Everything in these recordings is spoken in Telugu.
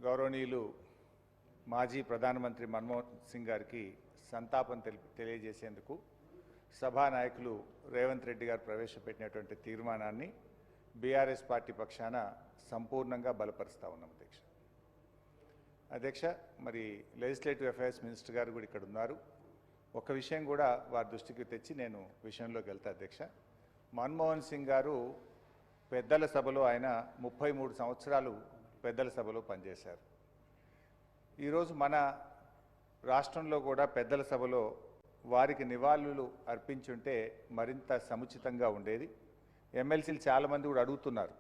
గౌరవనీయులు మాజీ ప్రధానమంత్రి మన్మోహన్ సింగ్ గారికి సంతాపం తెలియజేసేందుకు సభానాయకులు రేవంత్ రెడ్డి గారు ప్రవేశపెట్టినటువంటి తీర్మానాన్ని బీఆర్ఎస్ పార్టీ పక్షాన సంపూర్ణంగా బలపరుస్తా ఉన్నాం అధ్యక్ష మరి లెజిస్లేటివ్ అఫైర్స్ మినిస్టర్ గారు కూడా ఇక్కడ ఉన్నారు. ఒక విషయం కూడా వారి దృష్టికి తెచ్చి నేను విషయంలోకి వెళ్తా అధ్యక్ష. మన్మోహన్ సింగ్ గారు పెద్దల సభలో ఆయన 33 సంవత్సరాలు పెద్దల సభలో పనిచేశారు. ఈరోజు మన రాష్ట్రంలో కూడా పెద్దల సభలో వారికి నివాళులు అర్పించుంటే మరింత సముచితంగా ఉండేది. ఎమ్మెల్సీలు చాలామంది కూడా అడుగుతున్నారు,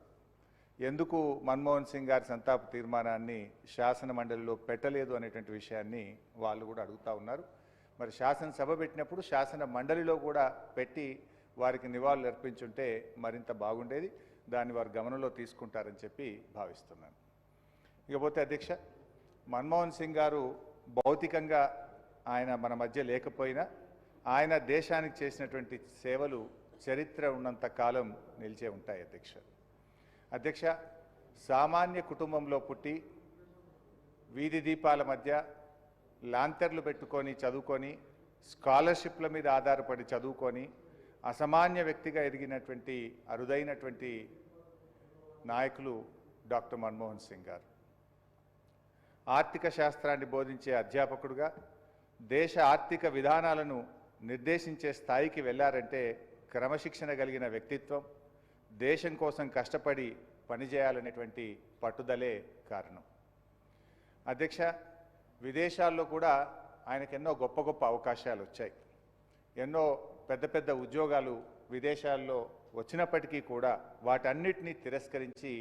ఎందుకు మన్మోహన్ సింగ్ గారి సంతాప తీర్మానాన్ని శాసన మండలిలో పెట్టలేదు అనేటువంటి విషయాన్ని వాళ్ళు కూడా అడుగుతూ ఉన్నారు. మరి శాసనసభ పెట్టినప్పుడు శాసన మండలిలో కూడా పెట్టి వారికి నివాళులు అర్పించుంటే మరింత బాగుండేది. దాన్ని వారు గమనంలో తీసుకుంటారని చెప్పి భావిస్తున్నాను. ఇకపోతే అధ్యక్ష, మన్మోహన్ సింగ్ గారు భౌతికంగా ఆయన మన మధ్య లేకపోయినా ఆయన దేశానికి చేసినటువంటి సేవలు చరిత్ర ఉన్నంత కాలం నిలిచే ఉంటాయి అధ్యక్ష. సామాన్య కుటుంబంలో పుట్టి వీధి దీపాల మధ్య లాంతర్లు పెట్టుకొని చదువుకొని స్కాలర్షిప్ల మీద ఆధారపడి చదువుకొని అసామాన్య వ్యక్తిగా ఎదిగినటువంటి అరుదైనటువంటి నాయకులు డాక్టర్ మన్మోహన్ సింగ్ గారు. ఆర్థిక శాస్త్రాన్ని బోధించే అధ్యాపకుడుగా దేశ ఆర్థిక విధానాలను నిర్దేశించే స్థాయికి వెళ్ళారంటే క్రమశిక్షణ కలిగిన వ్యక్తిత్వం, దేశం కోసం కష్టపడి పనిచేయాలనేటువంటి పట్టుదలే కారణం అధ్యక్ష. విదేశాల్లో కూడా ఆయనకు ఎన్నో గొప్ప గొప్ప అవకాశాలు వచ్చాయి. ఎన్నో పెద్ద పెద్ద ఉద్యోగాలు విదేశాల్లో వచ్చినప్పటికీ కూడా వాటన్నిటినీ తిరస్కరించి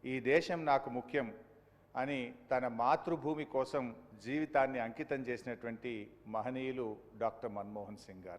ఈ దేశం నాకు ముఖ్యం అని తన మాతృభూమి కోసం జీవితాన్ని అంకితం చేసినటువంటి మహనీయులు డాక్టర్ మన్మోహన్ సింగ్ గారు.